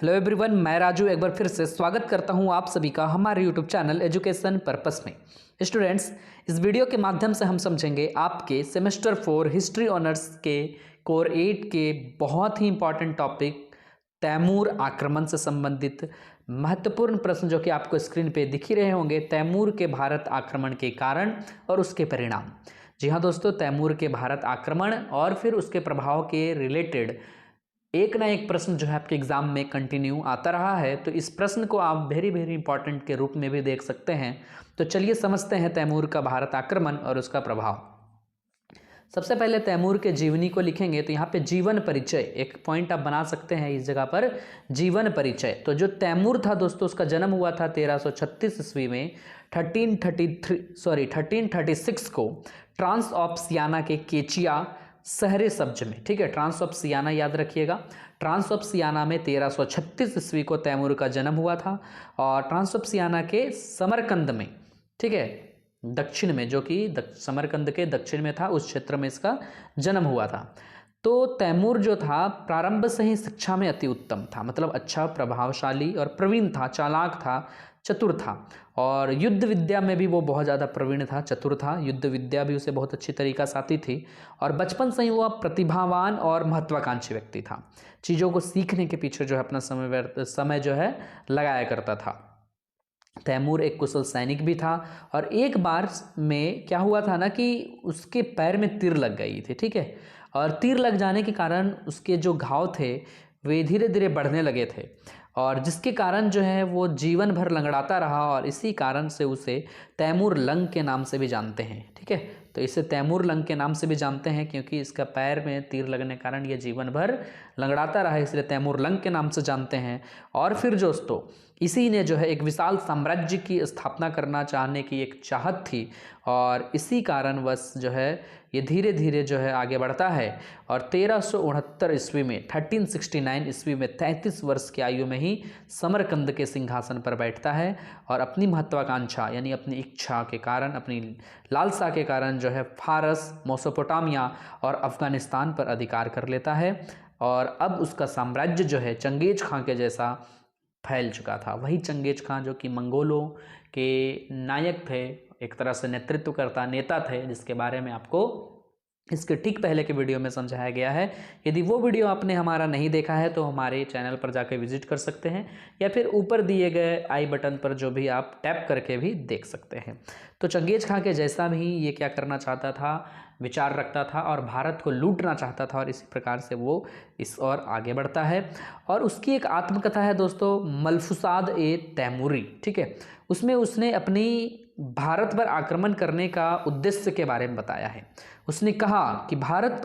Hello everyone, मैं राजू एक बार फिर से स्वागत करता हूं आप सभी का हमारे यूट्यूब चैनल एजुकेशन पर्पस में। स्टूडेंट्स, इस वीडियो के माध्यम से हम समझेंगे आपके सेमेस्टर 4 हिस्ट्री ऑनर्स के कोर 8 के बहुत ही इंपॉर्टेंट टॉपिक तैमूर आक्रमण से संबंधित महत्वपूर्ण प्रश्न जो कि आपको स्क्रीन पे दिख ही रहे होंगे। तैमूर के भारत आक्रमण के कारण और उसके परिणाम। जी हाँ दोस्तों, तैमूर के भारत आक्रमण और फिर उसके प्रभाव के रिलेटेड एक ना एक प्रश्न जो है आपके एग्जाम में कंटिन्यू आता रहा है, तो इस प्रश्न को आप वेरी वेरी इंपॉर्टेंट के रूप में भी देख सकते हैं। तो चलिए समझते हैं तैमूर का भारत आक्रमण और उसका प्रभाव। सबसे पहले तैमूर के जीवनी को लिखेंगे तो यहाँ पे जीवन परिचय एक पॉइंट आप बना सकते हैं इस जगह पर, जीवन परिचय। तो जो तैमूर था दोस्तों, उसका जन्म हुआ था 1336 ईस्वी में 1336 को ट्रांस ऑफ सियाना के केचिया शहरे सब्ज में। ठीक है, ट्रांस ऑफ सियाना याद रखिएगा। ट्रांस ऑफ सियाना में 1336 ईस्वी को तैमूर का जन्म हुआ था और ट्रांस ऑफ सियाना के समरकंद में, ठीक है, दक्षिण में, जो कि समरकंद के दक्षिण में था, उस क्षेत्र में इसका जन्म हुआ था। तो तैमूर जो था प्रारंभ से ही शिक्षा में अति उत्तम था, मतलब अच्छा, प्रभावशाली और प्रवीण था, चालाक था, चतुर था और युद्ध विद्या में भी वो बहुत ज़्यादा प्रवीण था, चतुर था। युद्ध विद्या भी उसे बहुत अच्छी तरीका से आती थी और बचपन से ही वो प्रतिभावान और महत्वाकांक्षी व्यक्ति था। चीज़ों को सीखने के पीछे जो है अपना समय जो है लगाया करता था। तैमूर एक कुशल सैनिक भी था और एक बार में क्या हुआ था ना कि उसके पैर में तीर लग गई थी। ठीक है, और तीर लग जाने के कारण उसके जो घाव थे वे धीरे धीरे बढ़ने लगे थे और जिसके कारण जो है वो जीवन भर लंगड़ाता रहा और इसी कारण से उसे तैमूर लंग के नाम से भी जानते हैं। ठीक है, तो इसे तैमूर लंग के नाम से भी जानते हैं क्योंकि इसका पैर में तीर लगने के कारण ये जीवन भर लंगड़ाता रहा, इसलिए तैमूर लंग के नाम से जानते हैं। और फिर दोस्तों, इसी ने जो है एक विशाल साम्राज्य की स्थापना करना चाहने की एक चाहत थी और इसी कारणवश जो है ये धीरे धीरे जो है आगे बढ़ता है और 1369 ईस्वी में 1369 ईस्वी में 33 वर्ष की आयु में ही समरकंद के सिंहासन पर बैठता है और अपनी महत्वाकांक्षा यानी अपनी इच्छा के कारण, अपनी लालसा के कारण जो है फारस, मेसोपोटामिया और अफगानिस्तान पर अधिकार कर लेता है और अब उसका साम्राज्य जो है चंगेज खां के जैसा फैल चुका था। वही चंगेज खां जो कि मंगोलों के नायक थे, एक तरह से नेतृत्वकर्ता नेता थे, जिसके बारे में आपको इसके ठीक पहले के वीडियो में समझाया गया है। यदि वो वीडियो आपने हमारा नहीं देखा है तो हमारे चैनल पर जाकर विजिट कर सकते हैं या फिर ऊपर दिए गए आई बटन पर जो भी आप टैप करके भी देख सकते हैं। तो चंगेज खां के जैसा भी ये क्या करना चाहता था, विचार रखता था और भारत को लूटना चाहता था और इसी प्रकार से वो इस ओर आगे बढ़ता है। और उसकी एक आत्मकथा है दोस्तों, मलफुसाद ए तैमूरी। ठीक है, उसमें उसने अपनी भारत पर आक्रमण करने का उद्देश्य के बारे में बताया है। उसने कहा कि भारत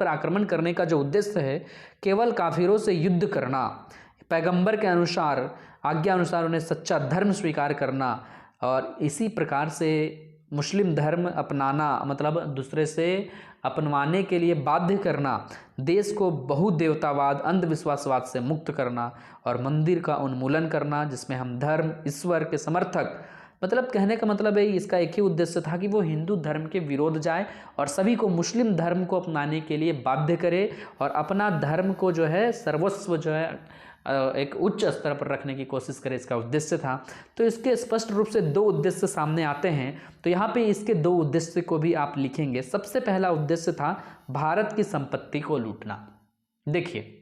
पर आक्रमण करने का जो उद्देश्य है केवल काफिरों से युद्ध करना, पैगंबर के अनुसार, आज्ञा अनुसार उन्हें सच्चा धर्म स्वीकार करना और इसी प्रकार से मुस्लिम धर्म अपनाना, मतलब दूसरे से अपनवाने के लिए बाध्य करना, देश को बहुदेवतावाद, अंधविश्वासवाद से मुक्त करना और मंदिर का उन्मूलन करना जिसमें हम धर्म, ईश्वर के समर्थक, मतलब कहने का मतलब है इसका एक ही उद्देश्य था कि वो हिंदू धर्म के विरोध जाए और सभी को मुस्लिम धर्म को अपनाने के लिए बाध्य करे और अपना धर्म को जो है सर्वस्व जो है एक उच्च स्तर पर रखने की कोशिश करे, इसका उद्देश्य था। तो इसके स्पष्ट रूप से दो उद्देश्य सामने आते हैं, तो यहाँ पे इसके दो उद्देश्य को भी आप लिखेंगे। सबसे पहला उद्देश्य था भारत की संपत्ति को लूटना। देखिए,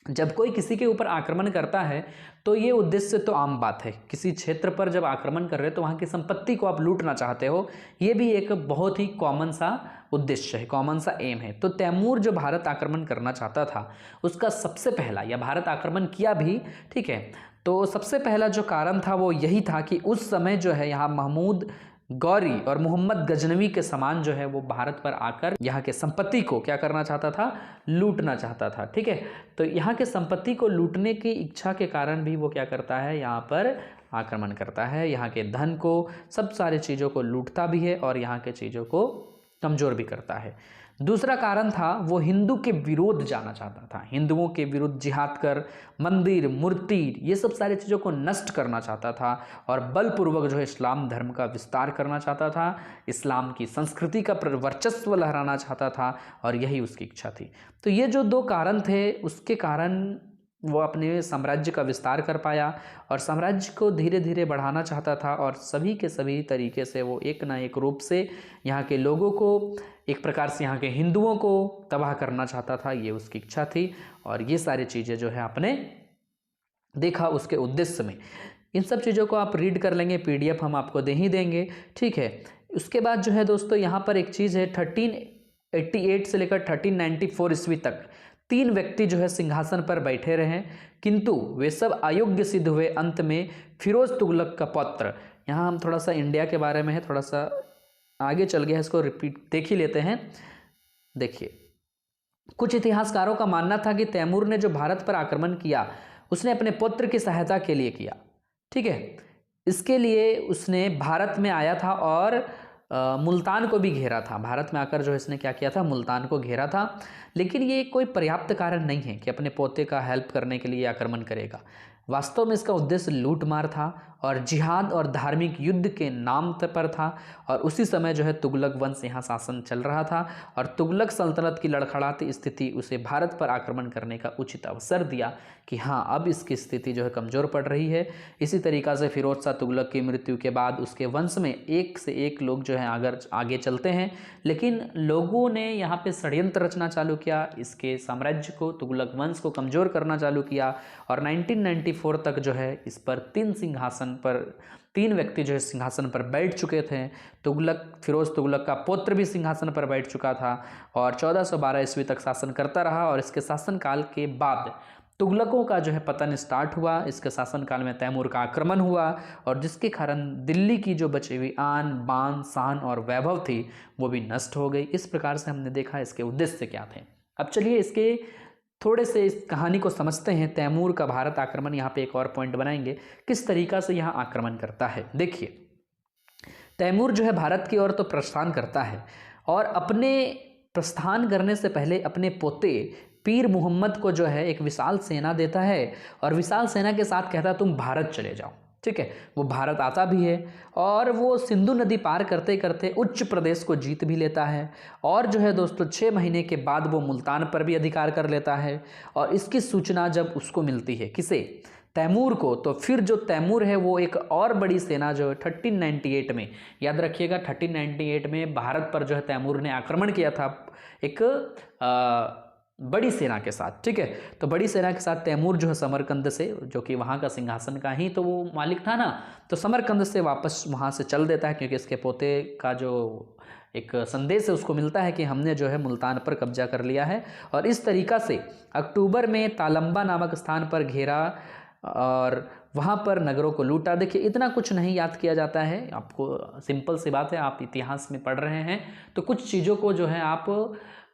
जब कोई किसी के ऊपर आक्रमण करता है तो ये उद्देश्य तो आम बात है, किसी क्षेत्र पर जब आक्रमण कर रहे हो तो वहाँ की संपत्ति को आप लूटना चाहते हो, ये भी एक बहुत ही कॉमन सा उद्देश्य है, कॉमन सा एम है। तो तैमूर जो भारत आक्रमण करना चाहता था उसका सबसे पहला, या भारत आक्रमण किया भी, ठीक है, तो सबसे पहला जो कारण था वो यही था कि उस समय जो है यहाँ महमूद गौरी और मोहम्मद गजनवी के समान जो है वो भारत पर आकर यहाँ के संपत्ति को क्या करना चाहता था, लूटना चाहता था। ठीक है, तो यहाँ के संपत्ति को लूटने की इच्छा के कारण भी वो क्या करता है, यहाँ पर आक्रमण करता है, यहाँ के धन को, सब सारी चीज़ों को लूटता भी है और यहाँ के चीज़ों को कमज़ोर भी करता है। दूसरा कारण था वो हिंदू के विरोध जाना चाहता था, हिंदुओं के विरुद्ध जिहाद कर मंदिर, मूर्ति, ये सब सारी चीज़ों को नष्ट करना चाहता था और बलपूर्वक जो है इस्लाम धर्म का विस्तार करना चाहता था, इस्लाम की संस्कृति का वर्चस्व लहराना चाहता था और यही उसकी इच्छा थी। तो ये जो दो कारण थे, उसके कारण वो अपने साम्राज्य का विस्तार कर पाया और साम्राज्य को धीरे धीरे बढ़ाना चाहता था और सभी के सभी तरीके से वो एक ना एक रूप से यहाँ के लोगों को, एक प्रकार से यहाँ के हिंदुओं को तबाह करना चाहता था। ये उसकी इच्छा थी और ये सारी चीज़ें जो है आपने देखा उसके उद्देश्य में। इन सब चीज़ों को आप रीड कर लेंगे, PDF हम आपको दे ही देंगे, ठीक है। उसके बाद जो है दोस्तों यहाँ पर एक चीज़ है, 1388 से लेकर 1394 ईस्वी तक 3 व्यक्ति जो है सिंहासन पर बैठे रहे, किंतु वे सब अयोग्य सिद्ध हुए। अंत में फिरोज तुगलक का पौत्र, यहाँ हम थोड़ा सा इंडिया के बारे में है, थोड़ा सा आगे चल गया है, इसको रिपीट देख ही लेते हैं। देखिए, कुछ इतिहासकारों का मानना था कि तैमूर ने जो भारत पर आक्रमण किया उसने अपने पुत्र की सहायता के लिए किया, ठीक है। इसके लिए उसने भारत में आया था और मुल्तान को भी घेरा था। भारत में आकर जो इसने क्या किया था, मुल्तान को घेरा था। लेकिन ये कोई पर्याप्त कारण नहीं है कि अपने पोते का हेल्प करने के लिए आक्रमण करेगा। वास्तव में इसका उद्देश्य लूट मार था और जिहाद और धार्मिक युद्ध के नाम पर था। और उसी समय जो है तुगलक वंश यहाँ शासन चल रहा था और तुगलक सल्तनत की लड़खड़ाती स्थिति उसे भारत पर आक्रमण करने का उचित अवसर दिया कि हाँ, अब इसकी स्थिति जो है कमज़ोर पड़ रही है। इसी तरीक़ा से फिरोज शाह तुगलक की मृत्यु के बाद उसके वंश में एक से एक लोग जो है आगे चलते हैं, लेकिन लोगों ने यहाँ पे षड्यंत्र रचना चालू किया, इसके साम्राज्य को, तुगलक वंश को कमज़ोर करना चालू किया। और 1994 तक जो है इस पर 3 व्यक्ति जो है सिंहासन पर बैठ चुके थे। फिरोज तुगलक का पुत्र भी सिंहासन पर बैठ चुका था और 1412 ईस्वी तक शासन करता रहा। और इसके शासनकाल के बाद तुगलकों का जो है पतन स्टार्ट हुआ। इसके शासनकाल में तैमूर का आक्रमण हुआ और जिसके कारण दिल्ली की जो बची हुई आन बान शान और वैभव थी वो भी नष्ट हो गई। इस प्रकार से हमने देखा इसके उद्देश्य क्या थे। अब चलिए इसके थोड़े से इस कहानी को समझते हैं। तैमूर का भारत आक्रमण, यहाँ पे एक और पॉइंट बनाएंगे किस तरीका से यहाँ आक्रमण करता है। देखिए, तैमूर जो है भारत की ओर तो प्रस्थान करता है और अपने प्रस्थान करने से पहले अपने पोते पीर मुहम्मद को जो है एक विशाल सेना देता है और विशाल सेना के साथ कहता है तुम भारत चले जाओ, ठीक है। वो भारत आता भी है और वो सिंधु नदी पार करते करते उच्च प्रदेश को जीत भी लेता है। और जो है दोस्तों 6 महीने के बाद वो मुल्तान पर भी अधिकार कर लेता है। और इसकी सूचना जब उसको मिलती है, किसे, तैमूर को, तो फिर जो तैमूर है वो एक और बड़ी सेना जो है 1398 में, याद रखिएगा 1398 में भारत पर जो है तैमूर ने आक्रमण किया था एक बड़ी सेना के साथ, ठीक है। तो बड़ी सेना के साथ तैमूर जो है समरकंद से, जो कि वहाँ का सिंहासन का ही तो वो मालिक था ना, तो समरकंद से वापस वहाँ से चल देता है क्योंकि इसके पोते का जो एक संदेश है उसको मिलता है कि हमने जो है मुल्तान पर कब्जा कर लिया है। और इस तरीक़ा से अक्टूबर में तालंबा नामक स्थान पर घेरा और वहाँ पर नगरों को लूटा। देखिए, इतना कुछ नहीं याद किया जाता है, आपको सिंपल सी बात है, आप इतिहास में पढ़ रहे हैं तो कुछ चीज़ों को जो है आप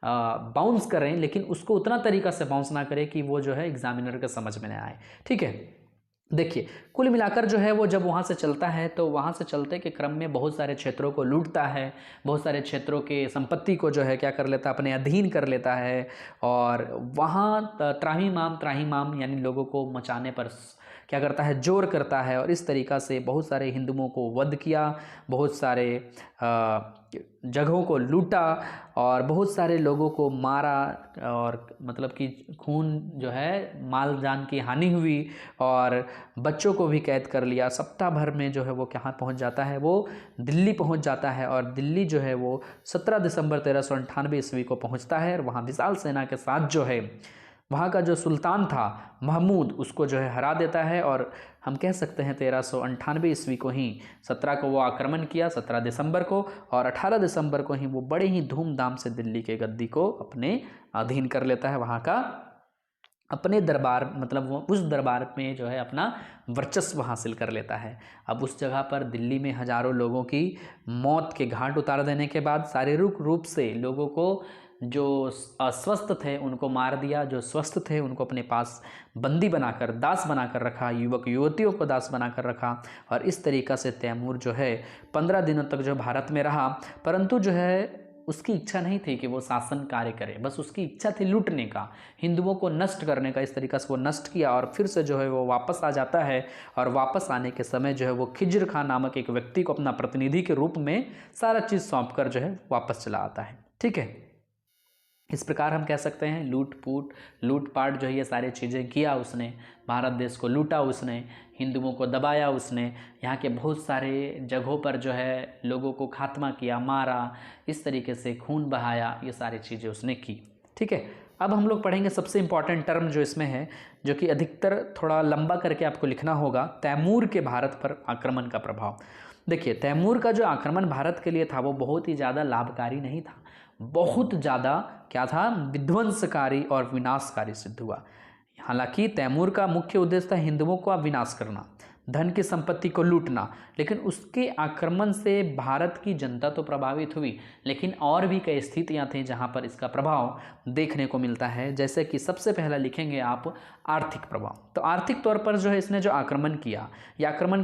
बाउंस करें, लेकिन उसको उतना तरीका से बाउंस ना करें कि वो जो है एग्जामिनर के समझ में ना आए, ठीक है। देखिए, कुल मिलाकर जो है वो जब वहाँ से चलता है तो वहाँ से चलते के क्रम में बहुत सारे क्षेत्रों को लूटता है, बहुत सारे क्षेत्रों के संपत्ति को जो है क्या कर लेता है, अपने अधीन कर लेता है। और वहाँ त्राहिमाम यानी लोगों को मचाने पर क्या करता है, जोर करता है। और इस तरीक़ा से बहुत सारे हिंदुओं को वध किया, बहुत सारे जगहों को लूटा और बहुत सारे लोगों को मारा और मतलब कि खून जो है, माल जान की हानि हुई और बच्चों को भी कैद कर लिया। सप्ताह भर में जो है वो कहाँ पहुंच जाता है, वो दिल्ली पहुंच जाता है। और दिल्ली जो है वो 17 दिसंबर 1398 ईस्वी को पहुंचता है और वहाँ विशाल सेना के साथ जो है वहाँ का जो सुल्तान था महमूद, उसको जो है हरा देता है। और हम कह सकते हैं 1398 ईस्वी को ही 17 को वो आक्रमण किया, 17 दिसंबर को, और 18 दिसंबर को ही वो बड़े ही धूमधाम से दिल्ली के गद्दी को अपने अधीन कर लेता है। वहाँ का अपने दरबार, मतलब वो उस दरबार में जो है अपना वर्चस्व हासिल कर लेता है। अब उस जगह पर दिल्ली में हजारों लोगों की मौत के घाट उतार देने के बाद शारीरिक रूप से लोगों को, जो अस्वस्थ थे उनको मार दिया, जो स्वस्थ थे उनको अपने पास बंदी बनाकर, दास बनाकर रखा, युवक युवतियों को दास बनाकर रखा। और इस तरीक़ा से तैमूर जो है 15 दिनों तक जो भारत में रहा, परंतु जो है उसकी इच्छा नहीं थी कि वो शासन कार्य करे, बस उसकी इच्छा थी लूटने का, हिंदुओं को नष्ट करने का। इस तरीक़ा से वो नष्ट किया और फिर से जो है वो वापस आ जाता है। और वापस आने के समय जो है वो खिज्र खां नामक एक व्यक्ति को अपना प्रतिनिधि के रूप में सारा चीज़ सौंप कर जो है वापस चला आता है, ठीक है। इस प्रकार हम कह सकते हैं लूटपाट जो है ये सारी चीज़ें किया उसने, भारत देश को लूटा उसने, हिंदुओं को दबाया उसने, यहाँ के बहुत सारे जगहों पर जो है लोगों को खात्मा किया, मारा, इस तरीके से खून बहाया, ये सारी चीज़ें उसने की। ठीक है, अब हम लोग पढ़ेंगे सबसे इम्पॉर्टेंट टर्म जो इसमें है, जो कि अधिकतर थोड़ा लंबा करके आपको लिखना होगा, तैमूर के भारत पर आक्रमण का प्रभाव। देखिए, तैमूर का जो आक्रमण भारत के लिए था वो बहुत ही ज़्यादा लाभकारी नहीं था, बहुत ज़्यादा क्या था, विध्वंसकारी और विनाशकारी सिद्ध हुआ। हालांकि तैमूर का मुख्य उद्देश्य था हिंदुओं का विनाश करना, धन की संपत्ति को लूटना, लेकिन उसके आक्रमण से भारत की जनता तो प्रभावित हुई, लेकिन और भी कई स्थितियां थीं जहां पर इसका प्रभाव देखने को मिलता है। जैसे कि सबसे पहला लिखेंगे आप आर्थिक प्रभाव। तो आर्थिक तौर पर जो है इसने जो आक्रमण किया, या आक्रमण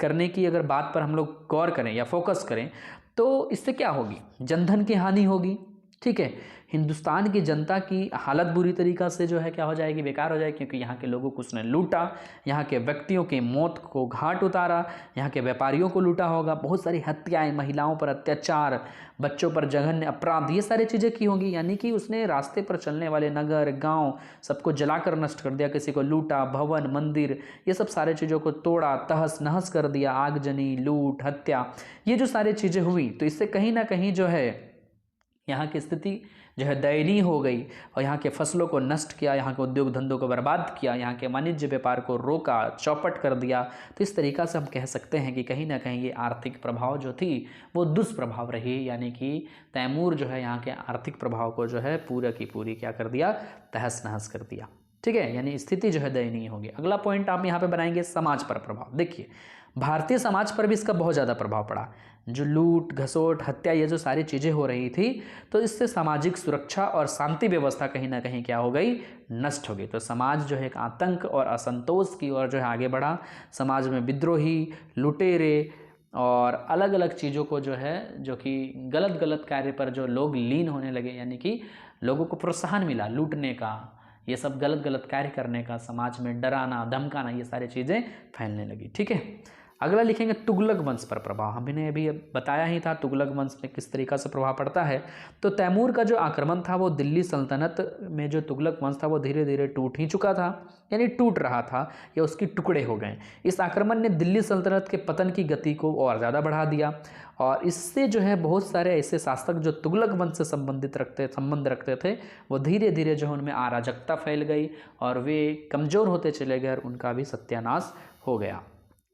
करने की अगर बात पर हम लोग गौर करें या फोकस करें तो इससे क्या होगी, जनधन की हानि होगी। ठीक है, हिंदुस्तान की जनता की हालत बुरी तरीक़ा से जो है क्या हो जाएगी, बेकार हो जाएगी, क्योंकि यहाँ के लोगों को उसने लूटा, यहाँ के व्यक्तियों की मौत को घाट उतारा, यहाँ के व्यापारियों को लूटा होगा, बहुत सारी हत्याएं, महिलाओं पर अत्याचार, बच्चों पर जघन्य अपराध, ये सारी चीज़ें की होंगी। यानी कि उसने रास्ते पर चलने वाले नगर गांव सबको जलाकर नष्ट कर दिया, किसी को लूटा, भवन मंदिर ये सब सारी चीज़ों को तोड़ा, तहस नहस कर दिया, आगजनी, लूट, हत्या, ये जो सारी चीज़ें हुई, तो इससे कहीं ना कहीं जो है यहाँ की स्थिति जो है दयनीय हो गई, और यहाँ के फसलों को नष्ट किया, यहाँ के उद्योग धंधों को बर्बाद किया, यहाँ के वाणिज्य व्यापार को रोका, चौपट कर दिया। तो इस तरीक़ा से हम कह सकते हैं कि कहीं ना कहीं ये आर्थिक प्रभाव जो थी वो दुष्प्रभाव रही, यानी कि तैमूर जो है यहाँ के आर्थिक प्रभाव को जो है पूरा की पूरी क्या कर दिया, तहस नहस कर दिया। ठीक है, यानी स्थिति जो है दयनीय होगी। अगला पॉइंट आप यहाँ पे बनाएंगे समाज पर प्रभाव। देखिए, भारतीय समाज पर भी इसका बहुत ज़्यादा प्रभाव पड़ा। जो लूट घसोट हत्या ये जो सारी चीज़ें हो रही थी, तो इससे सामाजिक सुरक्षा और शांति व्यवस्था कहीं ना कहीं क्या हो गई, नष्ट हो गई। तो समाज जो है एक आतंक और असंतोष की ओर जो है आगे बढ़ा। समाज में विद्रोही, लुटेरे और अलग अलग चीज़ों को जो है, जो कि गलत कार्य पर जो लोग लीन होने लगे, यानी कि लोगों को प्रोत्साहन मिला लूटने का, ये सब गलत कार्य करने का, समाज में डराना धमकाना, ये सारी चीज़ें फैलने लगी। ठीक है, अगला लिखेंगे तुगलक वंश पर प्रभाव। हमने अभी बताया ही था तुगलक वंश में किस तरीक़ा से प्रभाव पड़ता है। तो तैमूर का जो आक्रमण था वो दिल्ली सल्तनत में जो तुगलक वंश था वो धीरे धीरे टूट ही चुका था, यानी टूट रहा था या उसके टुकड़े हो गए। इस आक्रमण ने दिल्ली सल्तनत के पतन की गति को और ज़्यादा बढ़ा दिया, और इससे जो है बहुत सारे ऐसे शासक जो तुगलक वंश से संबंध रखते थे वो धीरे धीरे जो है उनमें अराजकता फैल गई और वे कमज़ोर होते चले गए और उनका भी सत्यानाश हो गया।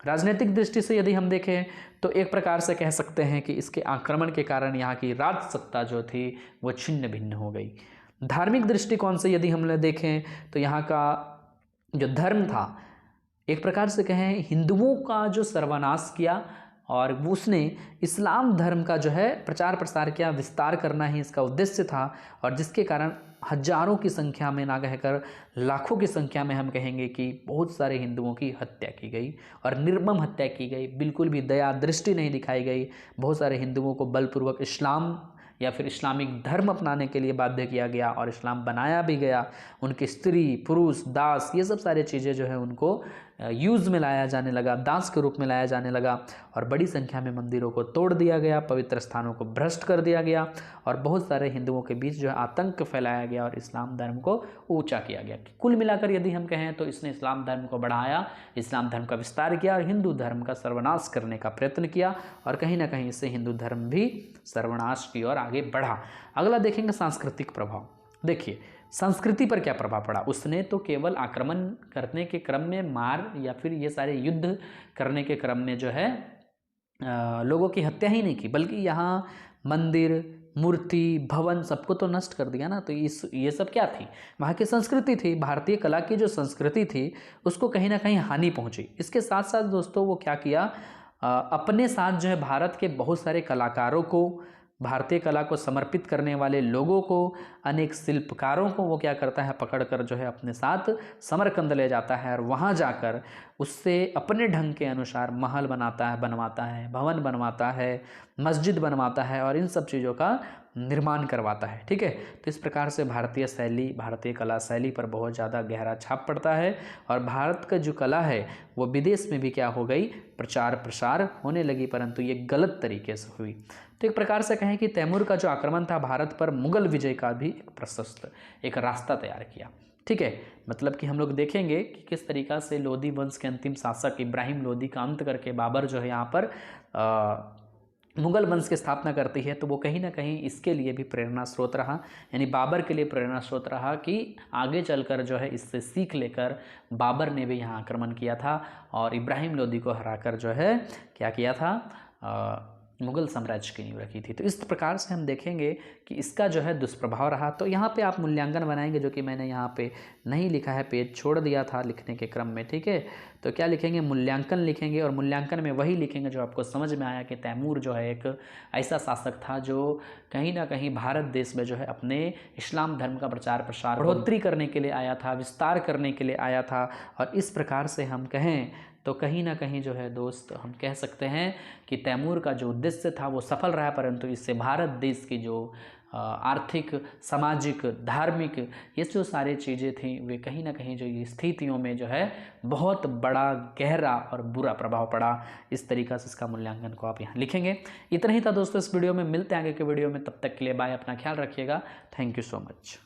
राजनीतिक दृष्टि से यदि हम देखें तो एक प्रकार से कह सकते हैं कि इसके आक्रमण के कारण यहाँ की राज सत्ता जो थी वो छिन्न भिन्न हो गई। धार्मिक दृष्टिकोण से यदि हम देखें तो यहाँ का जो धर्म था, एक प्रकार से कहें हिंदुओं का जो सर्वनाश किया, और उसने इस्लाम धर्म का जो है प्रचार प्रसार किया, विस्तार करना ही इसका उद्देश्य था, और जिसके कारण हजारों की संख्या में ना कहकर लाखों की संख्या में हम कहेंगे कि बहुत सारे हिंदुओं की हत्या की गई, और निर्मम हत्या की गई, बिल्कुल भी दया दृष्टि नहीं दिखाई गई। बहुत सारे हिंदुओं को बलपूर्वक इस्लाम या फिर इस्लामिक धर्म अपनाने के लिए बाध्य किया गया, और इस्लाम बनाया भी गया। उनके स्त्री पुरुष दास ये सब सारी चीज़ें जो है उनको यूज़ में लाया जाने लगा, दास के रूप में लाया जाने लगा, और बड़ी संख्या में मंदिरों को तोड़ दिया गया, पवित्र स्थानों को भ्रष्ट कर दिया गया, और बहुत सारे हिंदुओं के बीच जो है आतंक फैलाया गया और इस्लाम धर्म को ऊंचा किया गया। कुल मिलाकर यदि हम कहें तो इसने इस्लाम धर्म को बढ़ाया, इस्लाम धर्म का विस्तार किया और हिंदू धर्म का सर्वनाश करने का प्रयत्न किया, और कहीं ना कहीं इससे हिंदू धर्म भी सर्वनाश की ओर आगे बढ़ा। अगला देखेंगे सांस्कृतिक प्रभाव। देखिए, संस्कृति पर क्या प्रभाव पड़ा। उसने तो केवल आक्रमण करने के क्रम में, मार या फिर ये सारे युद्ध करने के क्रम में जो है लोगों की हत्या ही नहीं की, बल्कि यहाँ मंदिर मूर्ति भवन सबको तो नष्ट कर दिया ना। तो ये सब क्या थी, वहाँ की संस्कृति थी, भारतीय कला की जो संस्कृति थी उसको कहीं ना कहीं हानि पहुँची। इसके साथ साथ दोस्तों वो क्या किया, अपने साथ जो है भारत के बहुत सारे कलाकारों को, भारतीय कला को समर्पित करने वाले लोगों को, अनेक शिल्पकारों को वो क्या करता है, पकड़कर जो है अपने साथ समरकंद ले जाता है, और वहाँ जाकर उससे अपने ढंग के अनुसार महल बनवाता है, भवन बनवाता है, मस्जिद बनवाता है, और इन सब चीज़ों का निर्माण करवाता है। ठीक है, तो इस प्रकार से भारतीय शैली, भारतीय कला शैली पर बहुत ज़्यादा गहरा छाप पड़ता है और भारत का जो कला है वो विदेश में भी क्या हो गई, प्रचार प्रसार होने लगी, परंतु ये गलत तरीके से हुई। तो एक प्रकार से कहें कि तैमूर का जो आक्रमण था भारत पर मुगल विजय का भी एक प्रशस्त एक रास्ता तैयार किया। ठीक है, मतलब कि हम लोग देखेंगे कि किस तरीक़ा से लोदी वंश के अंतिम शासक इब्राहिम लोदी का अंत करके बाबर जो है यहाँ पर मुगल वंश की स्थापना करती है, तो वो कहीं ना कहीं इसके लिए भी प्रेरणा स्रोत रहा, यानी बाबर के लिए प्रेरणा स्रोत रहा कि आगे चलकर जो है इससे सीख लेकर बाबर ने भी यहाँ आक्रमण किया था और इब्राहिम लोदी को हराकर जो है क्या किया था, मुगल साम्राज्य की नींव रखी थी। तो इस प्रकार से हम देखेंगे कि इसका जो है दुष्प्रभाव रहा। तो यहाँ पे आप मूल्यांकन बनाएंगे, जो कि मैंने यहाँ पे नहीं लिखा है, पेज छोड़ दिया था लिखने के क्रम में। ठीक है, तो क्या लिखेंगे, मूल्यांकन लिखेंगे और मूल्यांकन में वही लिखेंगे जो आपको समझ में आया कि तैमूर जो है एक ऐसा शासक था जो कहीं ना कहीं भारत देश में जो है अपने इस्लाम धर्म का प्रचार प्रसार बढ़ोतरी करने के लिए आया था, विस्तार करने के लिए आया था। और इस प्रकार से हम कहें तो कहीं ना कहीं जो है दोस्त हम कह सकते हैं कि तैमूर का जो उद्देश्य था वो सफल रहा, परंतु इससे भारत देश की जो आर्थिक, सामाजिक, धार्मिक ये जो सारी चीज़ें थी वे कहीं ना कहीं जो ये स्थितियों में जो है बहुत बड़ा, गहरा और बुरा प्रभाव पड़ा। इस तरीक़ा से इसका मूल्यांकन को आप यहाँ लिखेंगे। इतना ही था दोस्तों इस वीडियो में, मिलते हैं आगे के वीडियो में, तब तक के लिए बाय, अपना ख्याल रखिएगा। Thank you so much.